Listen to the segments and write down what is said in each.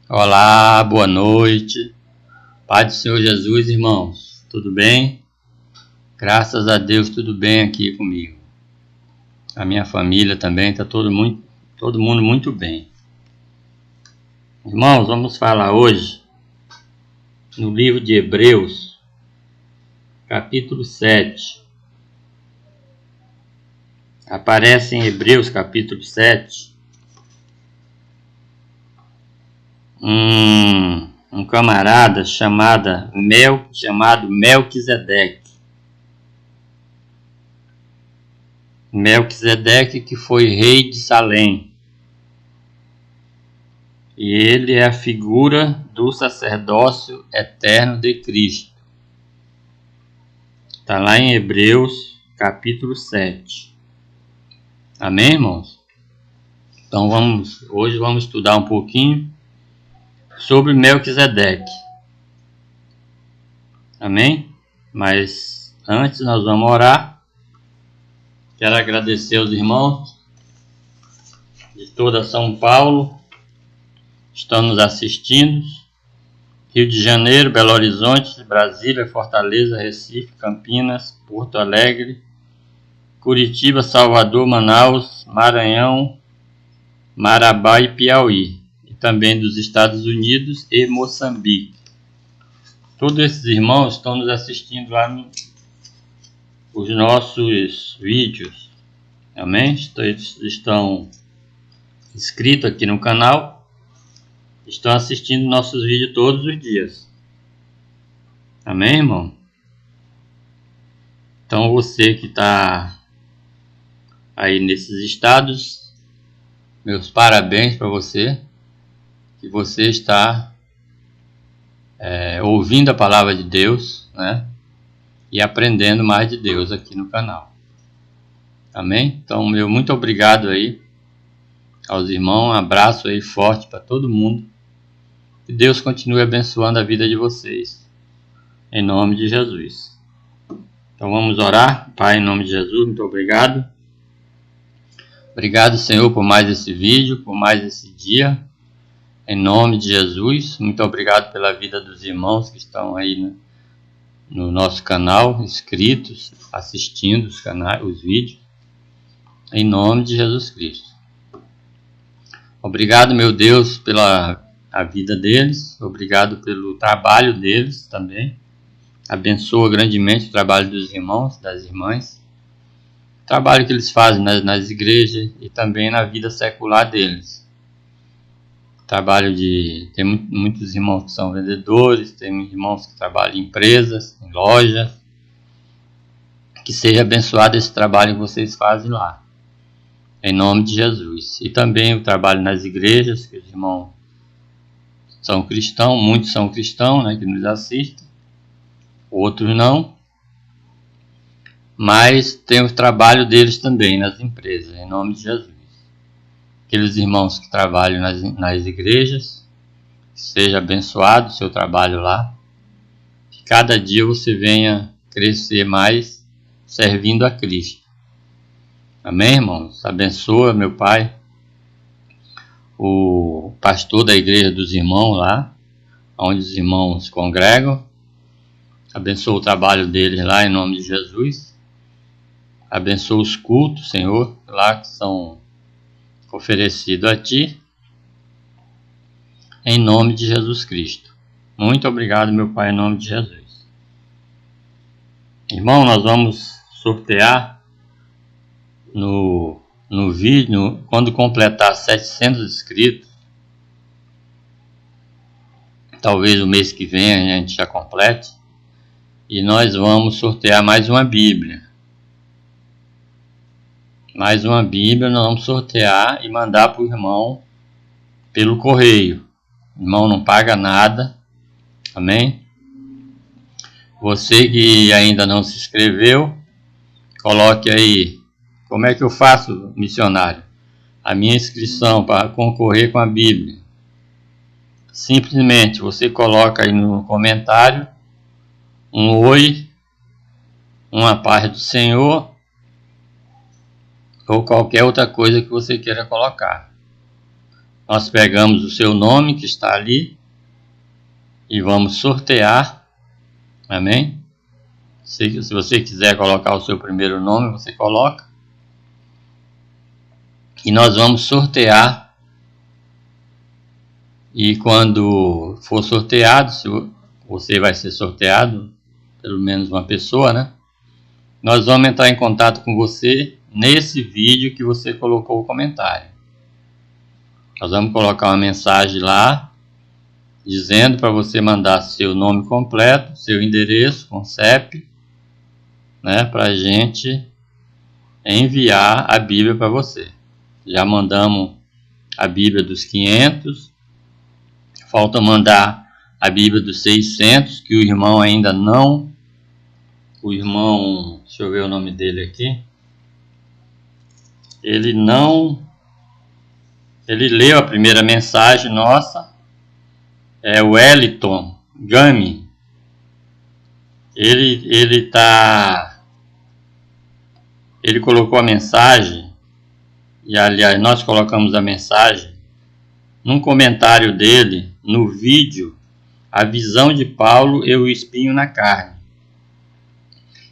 Olá, boa noite. Pai do Senhor Jesus, irmãos. Tudo bem? Graças a Deus, tudo bem aqui comigo. A minha família também está todo mundo muito bem. Irmãos, vamos falar hoje no livro de Hebreus, capítulo 7. Aparece em Hebreus, capítulo 7, um camarada chamado Melquisedeque. Melquisedeque, que foi rei de Salém. E ele é a figura do sacerdócio eterno de Cristo. Está lá em Hebreus, capítulo 7. Amém, irmãos? Então hoje vamos estudar um pouquinho sobre Melquisedeque. Amém? Mas antes nós vamos orar. Quero agradecer aos irmãos de toda São Paulo que estão nos assistindo. Rio de Janeiro, Belo Horizonte, Brasília, Fortaleza, Recife, Campinas, Porto Alegre, Curitiba, Salvador, Manaus, Maranhão, Marabá e Piauí. E também dos Estados Unidos e Moçambique. Todos esses irmãos estão nos assistindo lá nos nossos vídeos. Amém? Estão inscritos aqui no canal. Estão assistindo nossos vídeos todos os dias. Amém, irmão? Então você que está aí nesses estados, meus parabéns para você, que você está ouvindo a palavra de Deus, né? E aprendendo mais de Deus aqui no canal. Amém? Então, meu muito obrigado aí aos irmãos, um abraço aí forte para todo mundo. Que Deus continue abençoando a vida de vocês. Em nome de Jesus. Então vamos orar. Pai, em nome de Jesus, muito obrigado. Obrigado, Senhor, por mais esse vídeo, por mais esse dia. Em nome de Jesus, muito obrigado pela vida dos irmãos que estão aí no nosso canal, inscritos, assistindo os vídeos. Em nome de Jesus Cristo. Obrigado, meu Deus, pela a vida deles, obrigado pelo trabalho deles também. Abençoa grandemente o trabalho dos irmãos, das irmãs, o trabalho que eles fazem nas igrejas e também na vida secular deles. Tem muitos irmãos que são vendedores, tem irmãos que trabalham em empresas, em lojas. Que seja abençoado esse trabalho que vocês fazem lá, em nome de Jesus. E também o trabalho nas igrejas, que os irmãos são cristãos, muitos são cristãos, né, que nos assistem, outros não, mas tem o trabalho deles também nas empresas, em nome de Jesus. Aqueles irmãos que trabalham nas igrejas, seja abençoado o seu trabalho lá, que cada dia você venha crescer mais servindo a Cristo. Amém, irmãos? Abençoa, meu Pai, o pastor da igreja dos irmãos lá, onde os irmãos congregam. Abençoa o trabalho deles lá em nome de Jesus. Abençoa os cultos, Senhor, lá que são oferecidos a Ti, em nome de Jesus Cristo. Muito obrigado, meu Pai, em nome de Jesus. Irmão, nós vamos sortear no vídeo, quando completar 700 inscritos, talvez o mês que vem a gente já complete, e nós vamos sortear mais uma Bíblia. Mais uma Bíblia nós vamos sortear e mandar para o irmão pelo correio. O irmão não paga nada. Amém? Você que ainda não se inscreveu, coloque aí. Como é que eu faço, missionário? A minha inscrição para concorrer com a Bíblia. Simplesmente você coloca aí no comentário um oi, uma paz do Senhor, ou qualquer outra coisa que você queira colocar. nós pegamos o seu nome que está ali e vamos sortear, amém? Se você quiser colocar o seu primeiro nome, você coloca. E nós vamos sortear. E quando for sorteado, se você vai ser sorteado, pelo menos uma pessoa, né? Nós vamos entrar em contato com você nesse vídeo que você colocou o comentário. Nós vamos colocar uma mensagem lá, dizendo para você mandar seu nome completo, seu endereço com CEP, né, para a gente enviar a Bíblia para você. Já mandamos a Bíblia dos 500, falta mandar a Bíblia dos 600, que o irmão ainda não... O irmão, deixa eu ver o nome dele aqui. Ele leu a primeira mensagem nossa, é o Wellington Gami. Ele colocou a mensagem, e aliás nós colocamos a mensagem num comentário dele no vídeo A Visão de Paulo e o Espinho na Carne.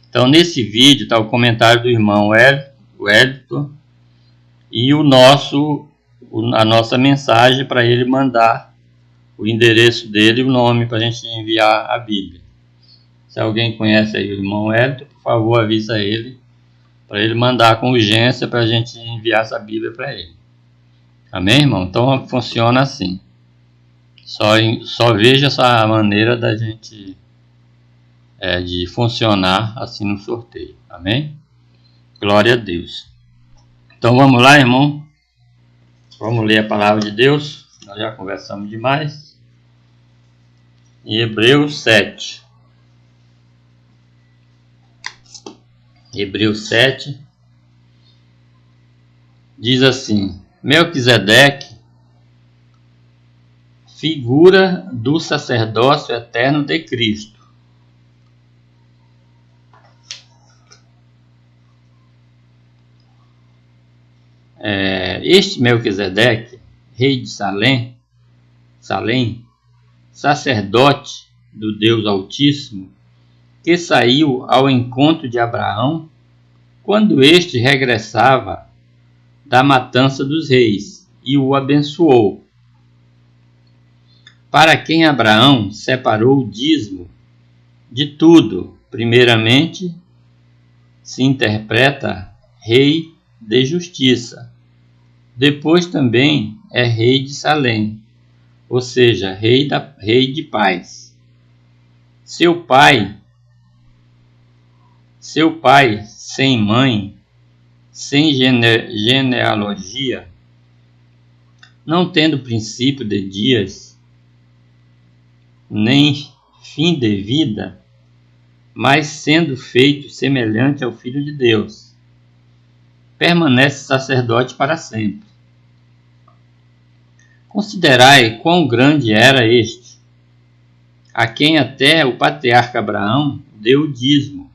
Então nesse vídeo está o comentário do irmão Wellington e a nossa mensagem para ele mandar o endereço dele e o nome para a gente enviar a Bíblia. Se alguém conhece aí o irmão Wellington, por favor avisa ele, para ele mandar com urgência para a gente enviar essa Bíblia para ele. Amém, irmão? Então funciona assim. Só veja essa maneira da gente de funcionar assim no sorteio. Amém? Glória a Deus. Então vamos lá, irmão. Vamos ler a palavra de Deus. Nós já conversamos demais. Em Hebreus 7. Hebreus 7 diz assim: Melquisedeque, figura do sacerdócio eterno de Cristo. Este Melquisedeque, rei de Salém, sacerdote do Deus Altíssimo, que saiu ao encontro de Abraão quando este regressava da matança dos reis, e o abençoou. Para quem Abraão separou o dízimo de tudo, primeiramente se interpreta rei de justiça. Depois também é rei de Salém, ou seja, rei de paz. Seu pai sem mãe, sem genealogia, não tendo princípio de dias, nem fim de vida, mas sendo feito semelhante ao Filho de Deus, permanece sacerdote para sempre. Considerai quão grande era este, a quem até o patriarca Abraão deu o dízimo,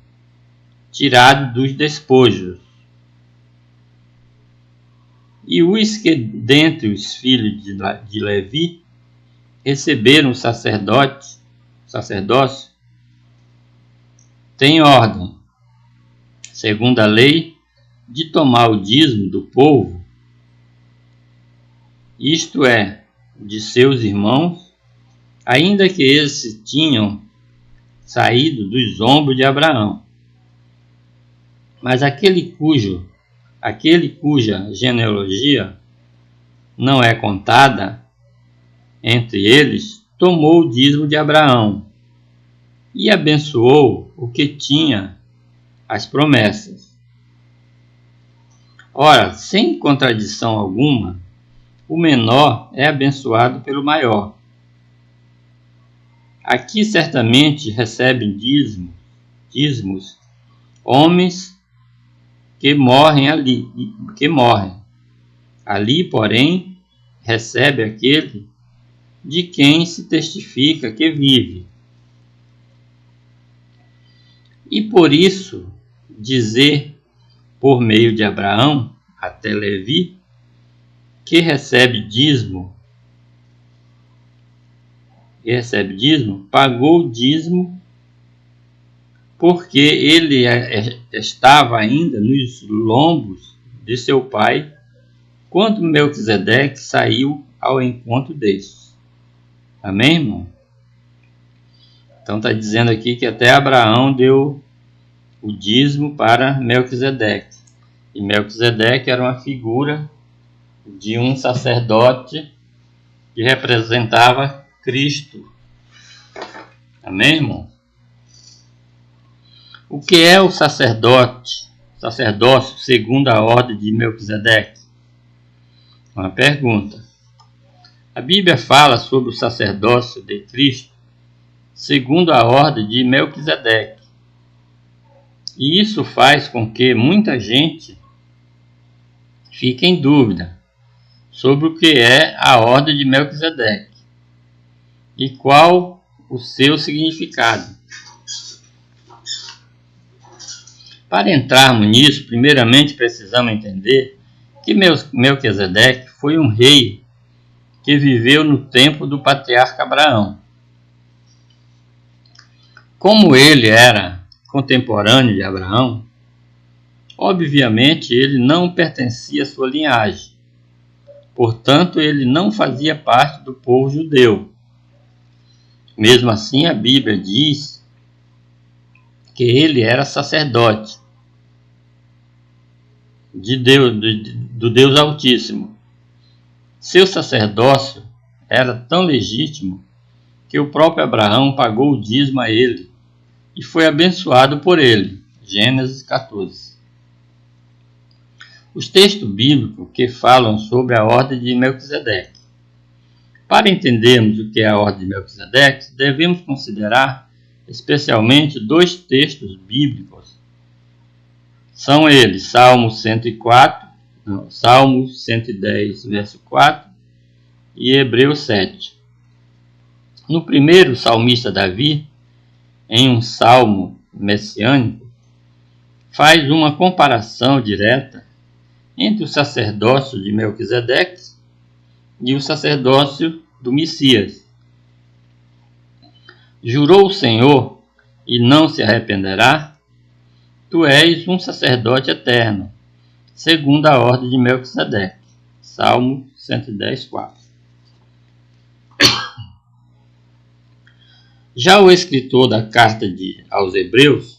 tirado dos despojos. E os que dentre os filhos de Levi receberam o sacerdócio, têm ordem, segundo a lei, de tomar o dízimo do povo, isto é, de seus irmãos, ainda que esses tinham saído dos ombros de Abraão. Mas aquele cuja genealogia não é contada entre eles, tomou o dízimo de Abraão e abençoou o que tinha as promessas. Ora, sem contradição alguma, o menor é abençoado pelo maior. Aqui certamente recebem dízimos homens que morrem ali. Ali, porém, recebe aquele de quem se testifica que vive. E por isso, dizer por meio de Abraão até Levi, que recebe dízimo, pagou o dízimo porque ele estava ainda nos lombos de seu pai, quando Melquisedeque saiu ao encontro destes. Amém, irmão? Então está dizendo aqui que até Abraão deu o dízimo para Melquisedeque. E Melquisedeque era uma figura de um sacerdote que representava Cristo. Amém, irmão? O que é o sacerdócio segundo a ordem de Melquisedeque? Uma pergunta. A Bíblia fala sobre o sacerdócio de Cristo segundo a ordem de Melquisedeque. E isso faz com que muita gente fique em dúvida sobre o que é a ordem de Melquisedeque e qual o seu significado. Para entrarmos nisso, primeiramente precisamos entender que Melquisedeque foi um rei que viveu no tempo do patriarca Abraão. Como ele era contemporâneo de Abraão, obviamente ele não pertencia à sua linhagem. Portanto, ele não fazia parte do povo judeu. Mesmo assim, a Bíblia diz que ele era sacerdote de Deus, do Deus Altíssimo. Seu sacerdócio era tão legítimo que o próprio Abraão pagou o dízimo a ele e foi abençoado por ele. Gênesis 14. Os textos bíblicos que falam sobre a ordem de Melquisedeque. Para entendermos o que é a ordem de Melquisedeque, devemos considerar especialmente dois textos bíblicos. São eles Salmo 110, verso 4 e Hebreus 7. No primeiro, o salmista Davi, em um salmo messiânico, faz uma comparação direta entre o sacerdócio de Melquisedeque e o sacerdócio do Messias. Jurou o Senhor e não se arrependerá? Tu és um sacerdote eterno, segundo a ordem de Melquisedeque. Salmo 110, 4. Já o escritor da carta aos Hebreus,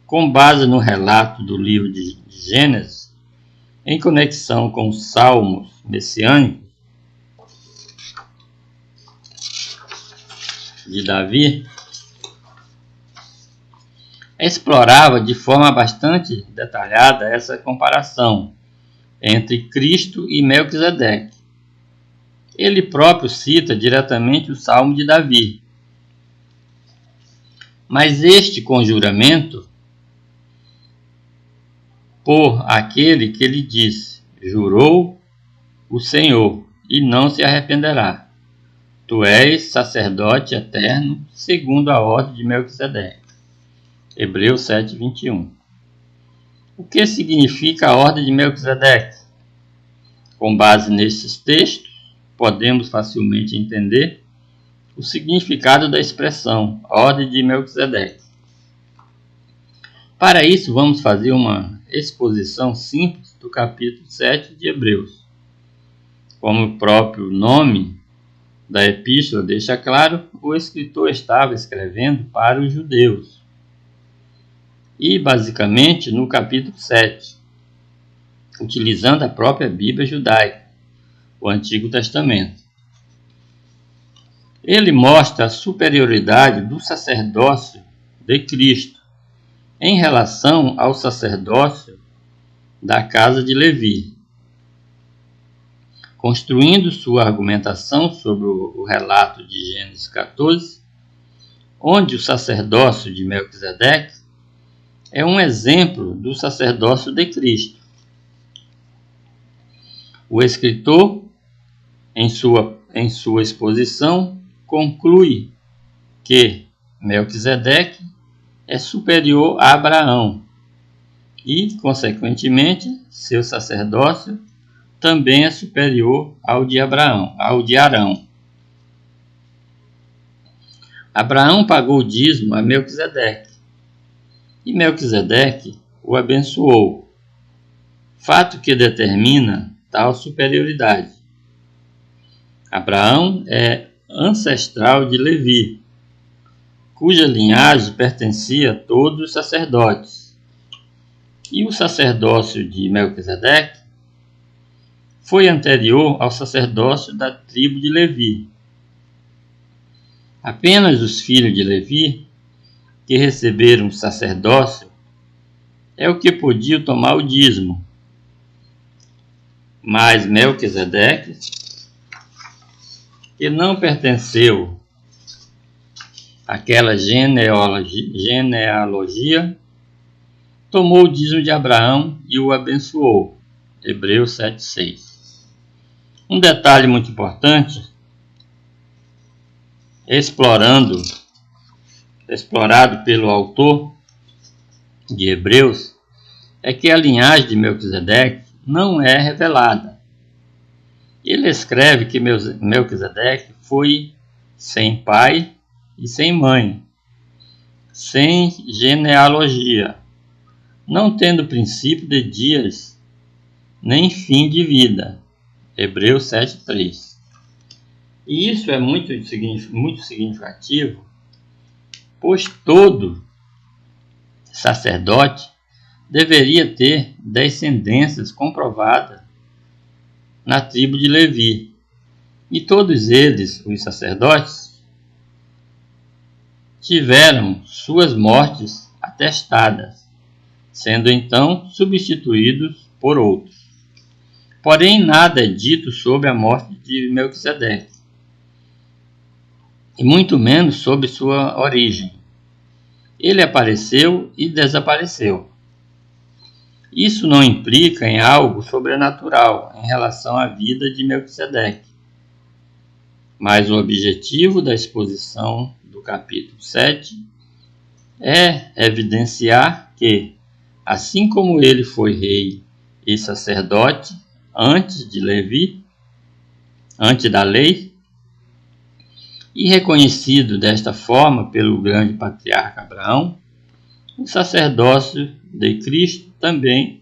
com base no relato do livro de Gênesis, em conexão com os salmos messiânicos de Davi, explorava de forma bastante detalhada essa comparação entre Cristo e Melquisedeque. Ele próprio cita diretamente o Salmo de Davi. Mas este conjuramento por aquele que lhe disse: jurou o Senhor e não se arrependerá. Tu és sacerdote eterno, segundo a ordem de Melquisedeque. Hebreus 7, 21. O que significa a ordem de Melquisedeque? Com base nesses textos, podemos facilmente entender o significado da expressão ordem de Melquisedeque. Para isso, vamos fazer uma exposição simples do capítulo 7 de Hebreus. Como o próprio nome da epístola deixa claro, o escritor estava escrevendo para os judeus. E, basicamente, no capítulo 7, utilizando a própria Bíblia judaica, o Antigo Testamento. Ele mostra a superioridade do sacerdócio de Cristo em relação ao sacerdócio da casa de Levi, construindo sua argumentação sobre o relato de Gênesis 14, onde o sacerdócio de Melquisedeque é um exemplo do sacerdócio de Cristo. O escritor, em sua exposição, conclui que Melquisedeque é superior a Abraão e, consequentemente, seu sacerdócio também é superior ao de Arão. Abraão pagou o dízimo a Melquisedeque, e Melquisedeque o abençoou, fato que determina tal superioridade. Abraão é ancestral de Levi, cuja linhagem pertencia a todos os sacerdotes, e o sacerdócio de Melquisedeque foi anterior ao sacerdócio da tribo de Levi. Apenas os filhos de Levi, que receberam o sacerdócio, é o que podiam tomar o dízimo. Mas Melquisedeque, que não pertenceu àquela genealogia, tomou o dízimo de Abraão e o abençoou. Hebreus 7,6. Um detalhe muito importante, explorado pelo autor de Hebreus, é que a linhagem de Melquisedeque não é revelada. Ele escreve que Melquisedeque foi sem pai e sem mãe, sem genealogia, não tendo princípio de dias, nem fim de vida. Hebreus 7,3. E isso é muito significativo, pois todo sacerdote deveria ter descendências comprovadas na tribo de Levi. E todos eles, os sacerdotes, tiveram suas mortes atestadas, sendo então substituídos por outros. Porém, nada é dito sobre a morte de Melquisedeque, e muito menos sobre sua origem. Ele apareceu e desapareceu. Isso não implica em algo sobrenatural em relação à vida de Melquisedeque, mas o objetivo da exposição do capítulo 7 é evidenciar que, assim como ele foi rei e sacerdote antes da lei, e reconhecido desta forma pelo grande patriarca Abraão, o sacerdócio de Cristo também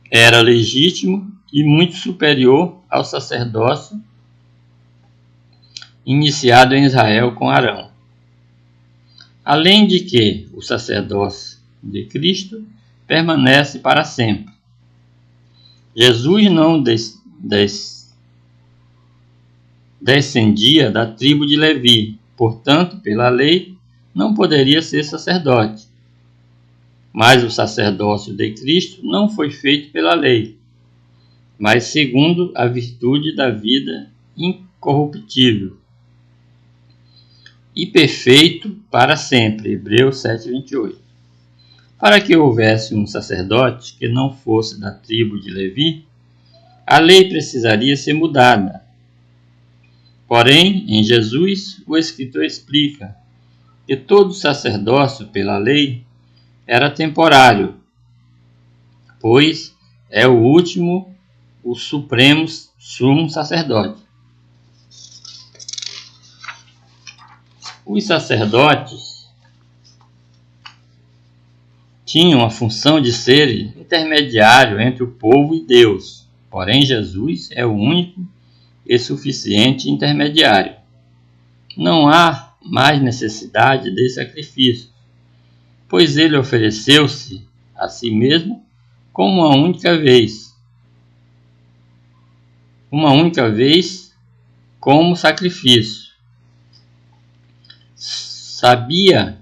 era legítimo e muito superior ao sacerdócio iniciado em Israel com Arão. Além de que o sacerdócio de Cristo permanece para sempre. Jesus não descendia da tribo de Levi, portanto, pela lei, não poderia ser sacerdote. Mas o sacerdócio de Cristo não foi feito pela lei, mas segundo a virtude da vida incorruptível e perfeito para sempre. Hebreus 7,28. Para que houvesse um sacerdote que não fosse da tribo de Levi, a lei precisaria ser mudada. Porém, em Jesus, o Escritor explica que todo sacerdócio pela lei era temporário, pois é o último, o supremo sumo sacerdote. Os sacerdotes tinham a função de ser intermediário entre o povo e Deus, porém Jesus é o único e suficiente intermediário. Não há mais necessidade de sacrifício, pois ele ofereceu-se a si mesmo como uma única vez como sacrifício. Sabia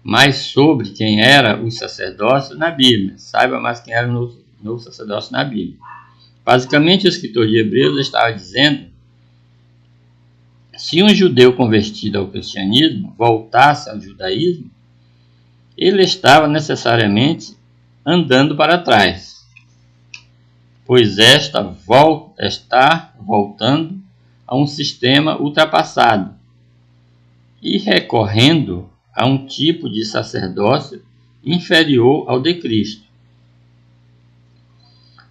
mais sobre quem era o sacerdócio na Bíblia. Saiba mais quem era o novo sacerdócio na Bíblia. Basicamente, o escritor de Hebreus estava dizendo: se um judeu convertido ao cristianismo voltasse ao judaísmo, ele estava necessariamente andando para trás, pois está voltando a um sistema ultrapassado e recorrendo a um tipo de sacerdócio inferior ao de Cristo.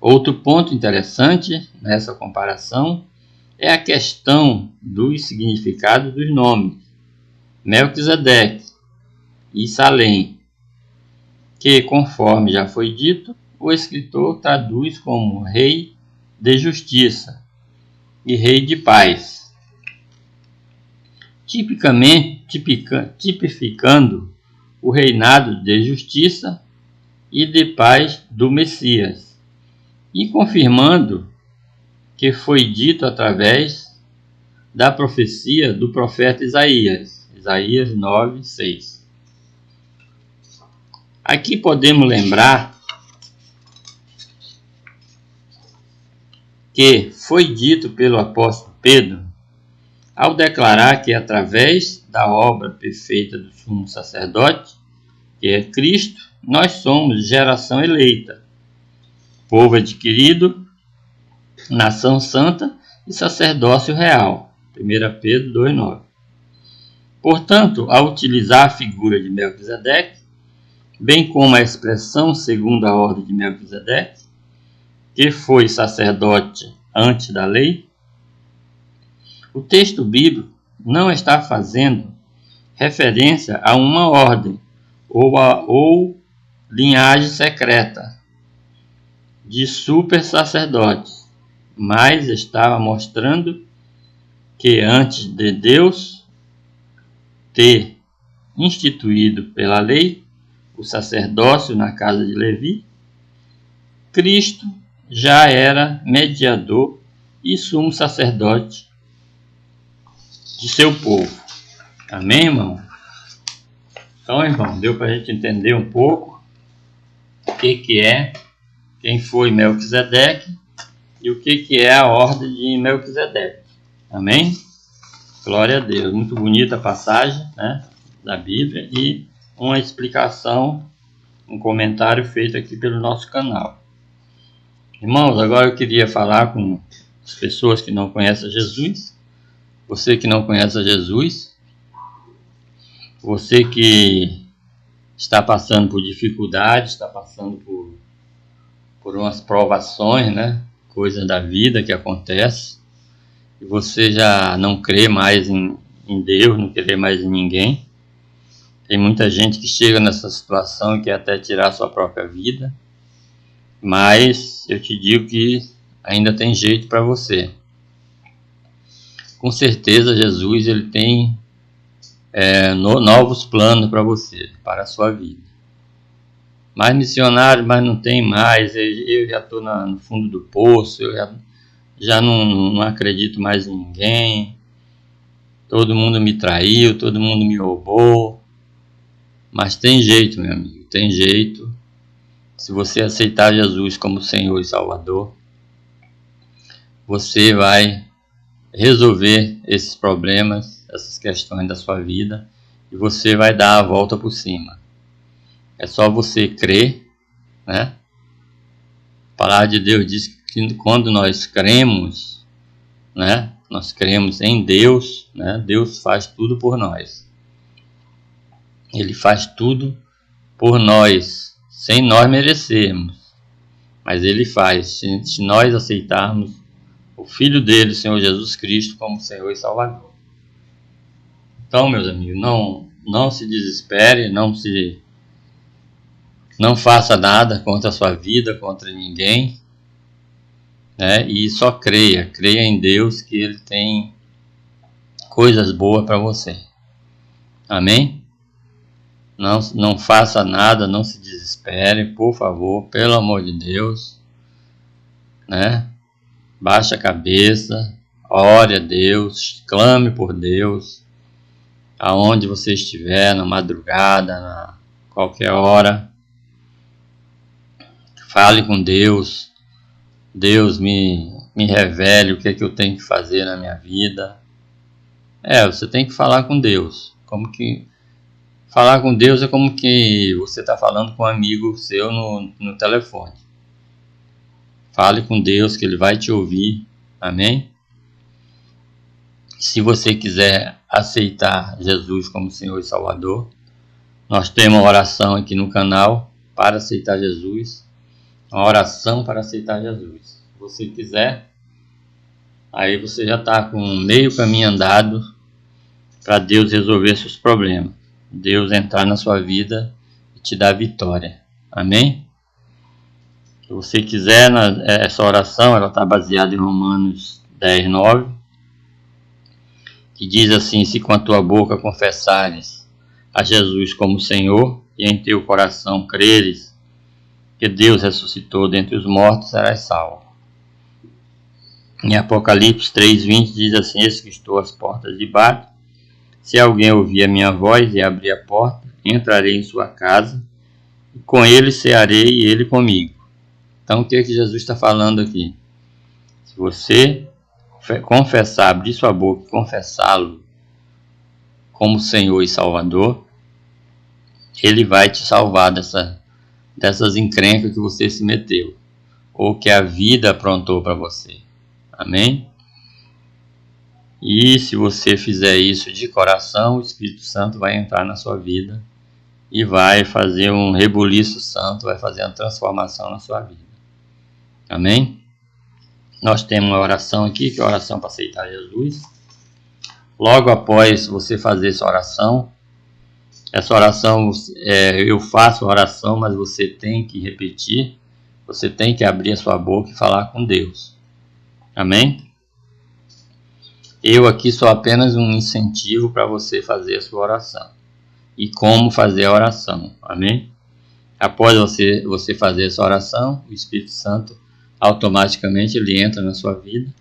Outro ponto interessante nessa comparação é a questão do significado dos nomes Melquisedeque e Salém, que, conforme já foi dito, o escritor traduz como rei de justiça e rei de paz, tipificando o reinado de justiça e de paz do Messias, e confirmando que foi dito através da profecia do profeta Isaías 9:6. Aqui podemos lembrar que foi dito pelo apóstolo Pedro ao declarar que através da obra perfeita do sumo sacerdote, que é Cristo, nós somos geração eleita, povo adquirido, nação santa e sacerdócio real. 1 Pedro 2:9. Portanto, ao utilizar a figura de Melquisedeque, bem como a expressão segundo a ordem de Melquisedeque, que foi sacerdote antes da lei, o texto bíblico não está fazendo referência a uma ordem ou linhagem secreta de super sacerdotes, mas estava mostrando que antes de Deus ter instituído pela lei o sacerdócio na casa de Levi, Cristo já era mediador e sumo sacerdote de seu povo. Amém, irmão? Então, irmão, deu para a gente entender um pouco o que é, quem foi Melquisedeque e o que é a ordem de Melquisedeque. Amém? Glória a Deus. Muito bonita a passagem, né, da Bíblia e uma explicação, um comentário feito aqui pelo nosso canal. Irmãos, agora eu queria falar com as pessoas que não conhecem Jesus. Você que não conhece Jesus, você que está passando por dificuldades, está passando por umas provações, né? Coisas da vida que acontecem, e você já não crê mais em Deus, não crê mais em ninguém. Tem muita gente que chega nessa situação e quer até tirar sua própria vida, mas eu te digo que ainda tem jeito para você. Com certeza Jesus ele tem novos planos para você, para a sua vida. Mas missionário, mas não tem mais, eu já estou no fundo do poço, eu já não acredito mais em ninguém, todo mundo me traiu, todo mundo me roubou. Mas tem jeito, meu amigo, tem jeito. Se você aceitar Jesus como Senhor e Salvador, você vai resolver esses problemas, essas questões da sua vida, e você vai dar a volta por cima. É só você crer, né? A palavra de Deus diz que quando nós cremos, né, nós cremos em Deus, né, Deus faz tudo por nós. Ele faz tudo por nós, sem nós merecermos, mas Ele faz, se nós aceitarmos o Filho dele, o Senhor Jesus Cristo, como Senhor e Salvador. Então, meus amigos, não se desespere, não faça nada contra a sua vida, contra ninguém, né? E só creia em Deus que Ele tem coisas boas para você. Amém? Não faça nada, não se desespere, por favor, pelo amor de Deus, né? Baixe a cabeça, ore a Deus, clame por Deus, aonde você estiver, na madrugada, qualquer hora. Fale com Deus. Deus me revele o que é que eu tenho que fazer na minha vida. Você tem que falar com Deus. Falar com Deus é como que você está falando com um amigo seu no telefone. Fale com Deus que Ele vai te ouvir. Amém? Se você quiser aceitar Jesus como Senhor e Salvador, nós temos uma oração aqui no canal para aceitar Jesus. Uma oração para aceitar Jesus. Se você quiser, aí você já está com meio caminho andado para Deus resolver seus problemas. Deus entrar na sua vida e te dar vitória. Amém? Se você quiser, essa oração ela está baseada em Romanos 10:9, que diz assim: se com a tua boca confessares a Jesus como Senhor e em teu coração creres que Deus ressuscitou dentre os mortos, serás salvo. Em Apocalipse 3:20 diz assim: eis que estou às portas e bato. Se alguém ouvir a minha voz e abrir a porta, entrarei em sua casa, e com ele cearei e ele comigo. Então o que Jesus está falando aqui? Se você confessar, abrir sua boca e confessá-lo como Senhor e Salvador, Ele vai te salvar dessas encrencas que você se meteu, ou que a vida aprontou para você. Amém? E se você fizer isso de coração, o Espírito Santo vai entrar na sua vida e vai fazer um rebuliço santo, vai fazer uma transformação na sua vida. Amém? Nós temos uma oração aqui, que é a oração para aceitar Jesus. Logo após você fazer essa oração, eu faço a oração, mas você tem que repetir, você tem que abrir a sua boca e falar com Deus. Amém? Eu aqui sou apenas um incentivo para você fazer a sua oração. E como fazer a oração. Amém? Após você fazer essa oração, o Espírito Santo automaticamente ele entra na sua vida.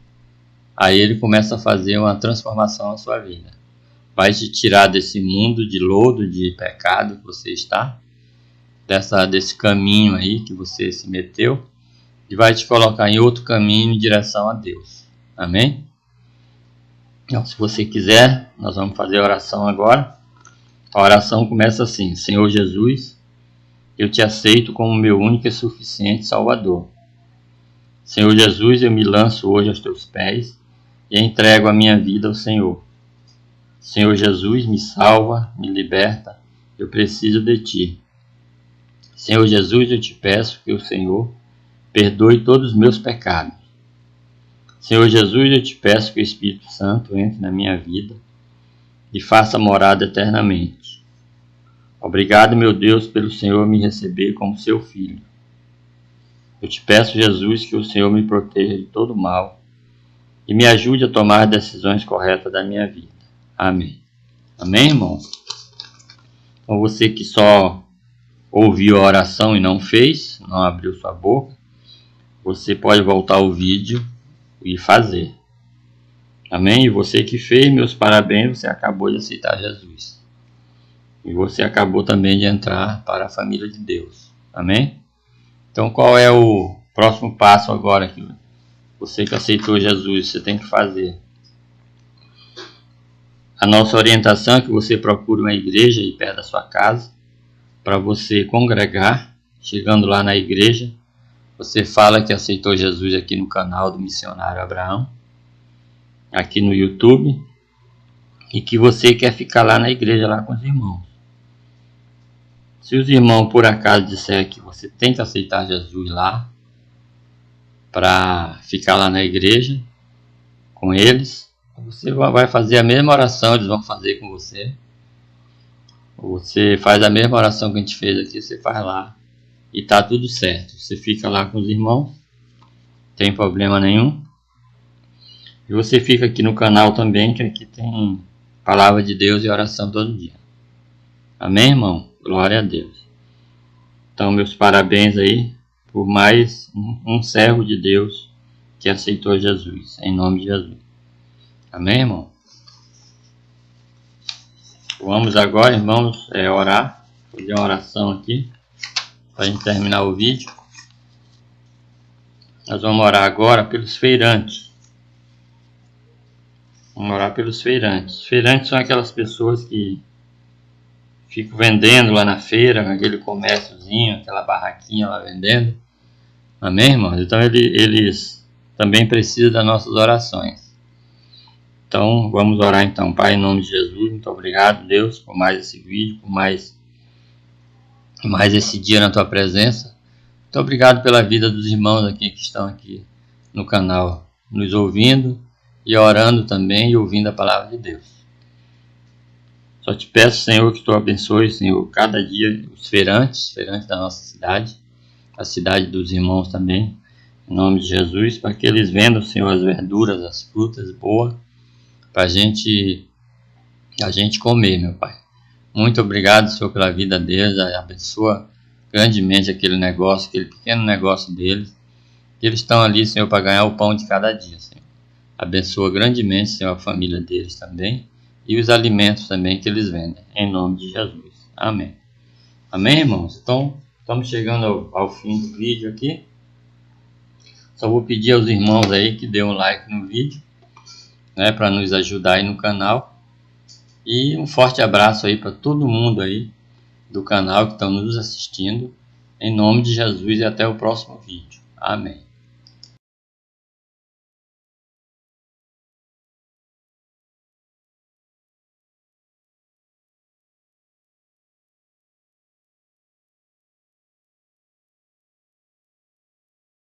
Aí ele começa a fazer uma transformação na sua vida. Vai te tirar desse mundo de lodo, de pecado que você está, desse caminho aí que você se meteu, e vai te colocar em outro caminho em direção a Deus. Amém? Então, se você quiser, nós vamos fazer a oração agora. A oração começa assim: Senhor Jesus, eu te aceito como meu único e suficiente Salvador. Senhor Jesus, eu me lanço hoje aos teus pés e entrego a minha vida ao Senhor. Senhor Jesus, me salva, me liberta, eu preciso de ti. Senhor Jesus, eu te peço que o Senhor perdoe todos os meus pecados. Senhor Jesus, eu te peço que o Espírito Santo entre na minha vida e faça morada eternamente. Obrigado, meu Deus, pelo Senhor me receber como seu filho. Eu te peço, Jesus, que o Senhor me proteja de todo mal e me ajude a tomar decisões corretas da minha vida. Amém. Amém, irmão? Então você que só ouviu a oração e não fez, não abriu sua boca, você pode voltar ao vídeo e fazer. Amém? E você que fez, meus parabéns, você acabou de aceitar Jesus. E você acabou também de entrar para a família de Deus. Amém? Então qual é o próximo passo agora que você que aceitou Jesus, você tem que fazer? A nossa orientação é que você procure uma igreja aí perto da sua casa para você congregar. Chegando lá na igreja, você fala que aceitou Jesus aqui no canal do Missionário Abraão, aqui no YouTube, e que você quer ficar lá na igreja lá com os irmãos. Se os irmãos por acaso disser que você tem que aceitar Jesus lá para ficar lá na igreja com eles, você vai fazer a mesma oração, eles vão fazer com você. Você faz a mesma oração que a gente fez aqui, você faz lá e tá tudo certo. Você fica lá com os irmãos, não tem problema nenhum. E você fica aqui no canal também, que aqui tem palavra de Deus e oração todo dia. Amém, irmão? Glória a Deus. Então, meus parabéns aí por mais um servo de Deus que aceitou Jesus, em nome de Jesus. Amém, irmão? Vamos agora, irmãos, orar, fazer uma oração aqui, para a gente terminar o vídeo. Nós vamos orar agora pelos feirantes. Vamos orar pelos feirantes. Os feirantes são aquelas pessoas que ficam vendendo lá na feira, aquele comérciozinho, aquela barraquinha lá vendendo. Amém, irmãos? Então eles também precisam das nossas orações. Então, vamos orar então. Pai, em nome de Jesus, muito obrigado, Deus, por mais esse vídeo, por mais esse dia na Tua presença. Muito obrigado pela vida dos irmãos aqui que estão aqui no canal, nos ouvindo e orando também e ouvindo a palavra de Deus. Só te peço, Senhor, que Tu abençoe, Senhor, cada dia os feirantes da nossa cidade, a cidade dos irmãos também, em nome de Jesus, para que eles vendam, Senhor, as verduras, as frutas boas, para a gente comer, meu Pai. Muito obrigado, Senhor, pela vida deles, abençoa grandemente aquele negócio, aquele pequeno negócio deles, que eles estão ali, Senhor, para ganhar o pão de cada dia, Senhor. Abençoa grandemente, Senhor, a família deles também, e os alimentos também que eles vendem, em nome de Jesus. Amém. Amém, irmãos? Então, estamos chegando ao fim do vídeo aqui. Só vou pedir aos irmãos aí que dêem um like no vídeo, né, para nos ajudar aí no canal. E um forte abraço aí para todo mundo aí do canal que estão nos assistindo. Em nome de Jesus e até o próximo vídeo. Amém.